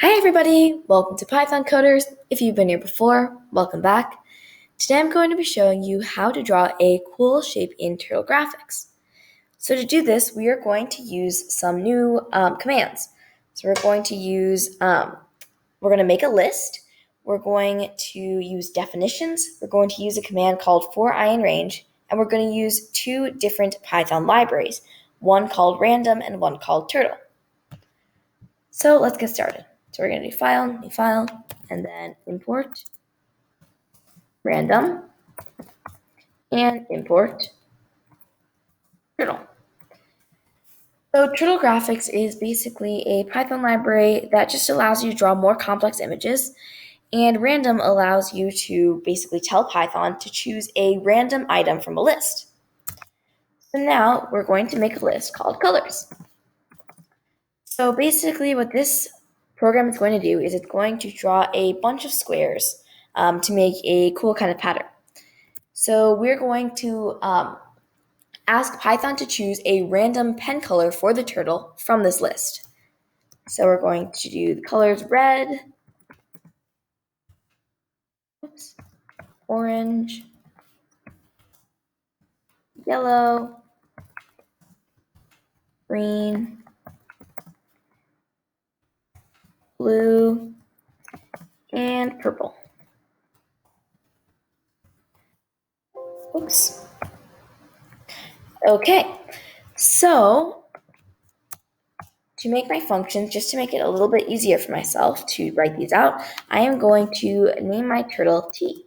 Hi everybody, welcome to Piethon Coders. If you've been here before, welcome back. Today I'm going to be showing you how to draw a cool shape in Turtle Graphics. So to do this, we are going to use some new commands. So we're going to make a list. We're going to use definitions. We're going to use a command called for_i_in_range, and we're going to use two different Python libraries, one called random and one called turtle. So let's get started. So we're going to do file, new file, and then import random and import turtle. So Turtle Graphics is basically a Python library that just allows you to draw more complex images, and random allows you to basically tell Python to choose a random item from a list. So now we're going to make a list called colors. So basically what this program is going to do is it's going to draw a bunch of squares to make a cool kind of pattern. So we're going to ask Python to choose a random pen color for the turtle from this list. So we're going to do the colors red, orange, yellow, green, blue, and purple. Oops. Okay, so to make my functions, just to make it a little bit easier for myself to write these out, I am going to name my turtle T.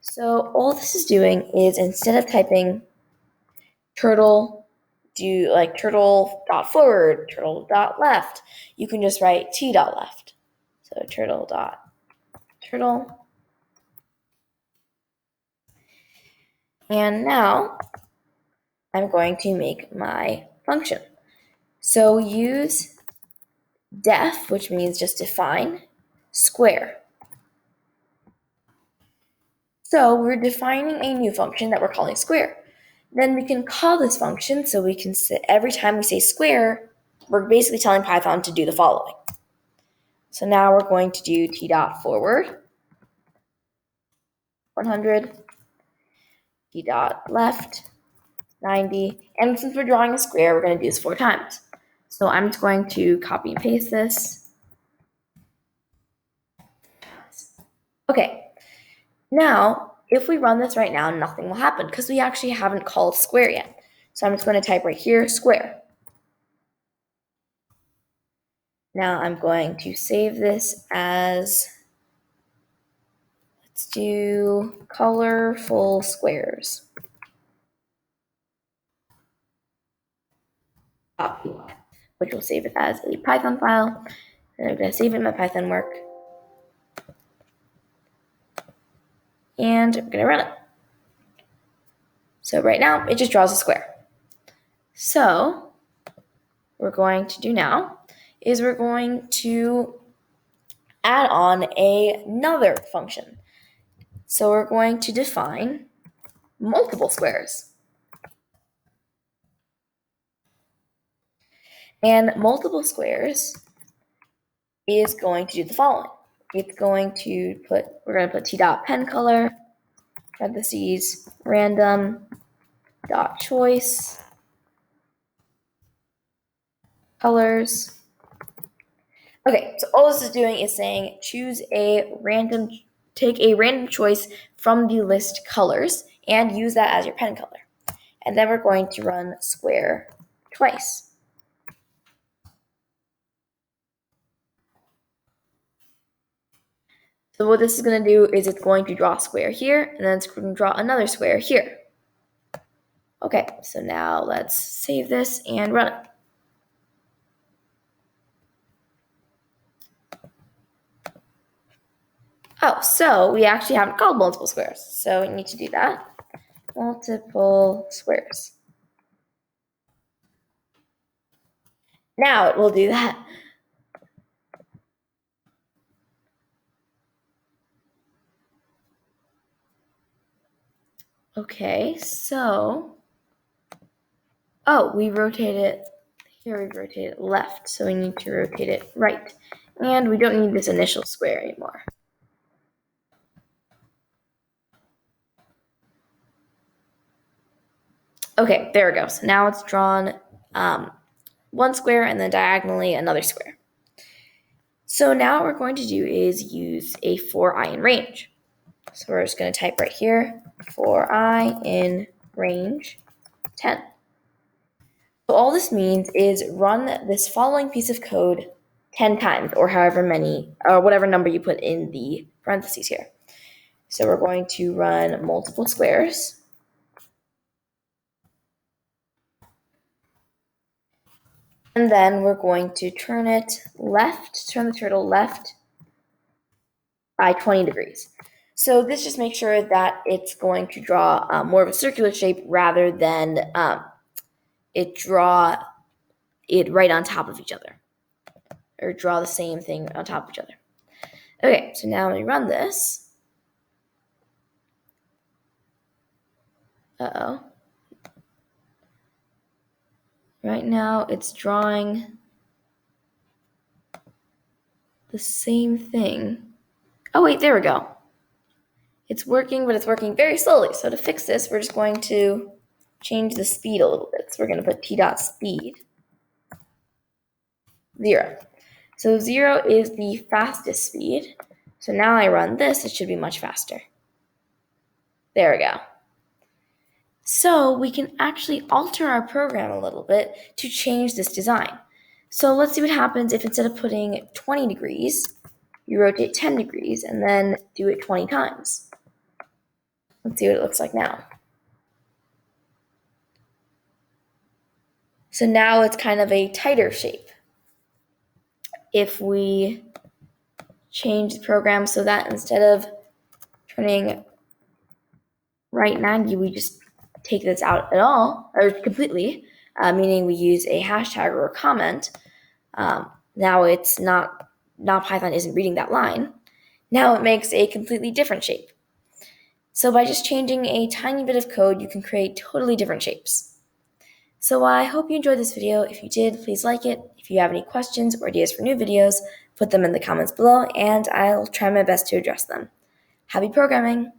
So all this is doing is instead of typing turtle, do like turtle.forward, turtle.left, you can just write t.left. So turtle. And now I'm going to make my function. So use def, which means just define, square. So we're defining a new function that we're calling square. Then we can call this function, so we can say, every time we say square, we're basically telling Python to do the following. So now we're going to do t.forward, 100, t.left, 90, and since we're drawing a square, we're going to do this 4 times. So I'm just going to copy and paste this. Okay, now if we run this right now, nothing will happen because we actually haven't called square yet. So I'm just going to type right here, square. Now I'm going to save this as, let's do colorful squares. Copy, which will save it as a Python file. And I'm going to save it in my Python work. And I'm going to run it. So right now, it just draws a square. So what we're going to do now is we're going to add on another function. So we're going to define multiple squares. And multiple squares is going to do the following. We're going to put t.pen color, parentheses, random, dot choice, colors. Okay, so all this is doing is saying take a random choice from the list colors and use that as your pen color. And then we're going to run square twice. So what this is going to do is it's going to draw a square here, and then it's going to draw another square here. Okay, so now let's save this and run it. Oh, so we actually haven't called multiple squares, so we need to do that. Multiple squares. Now it will do that. Okay, so, we rotate it, here we rotate it left, so we need to rotate it right. And we don't need this initial square anymore. Okay, there it goes. Now it's drawn one square and then diagonally another square. So now what we're going to do is use a for I in range. So we're just going to type right here, for I in range 10. So all this means is run this following piece of code 10 times, or however many, or whatever number you put in the parentheses here. So we're going to run multiple squares. And then we're going to turn the turtle left by 20 degrees. So this just makes sure that it's going to draw more of a circular shape rather than it draw it right on top of each other, or draw the same thing on top of each other. Okay, so now when we run this, right now it's drawing the same thing. Oh wait, there we go. It's working, but it's working very slowly. So to fix this, we're just going to change the speed a little bit. So we're going to put t.speed 0. So 0 is the fastest speed. So now I run this, it should be much faster. There we go. So we can actually alter our program a little bit to change this design. So let's see what happens if instead of putting 20 degrees, you rotate 10 degrees and then do it 20 times. Let's see what it looks like now. So now it's kind of a tighter shape. If we change the program so that instead of turning right 90, we just take this out at all, or completely, meaning we use a hashtag or a comment. Now it's not Python isn't reading that line. Now it makes a completely different shape. So by just changing a tiny bit of code, you can create totally different shapes. So I hope you enjoyed this video. If you did, please like it. If you have any questions or ideas for new videos, put them in the comments below, and I'll try my best to address them. Happy programming!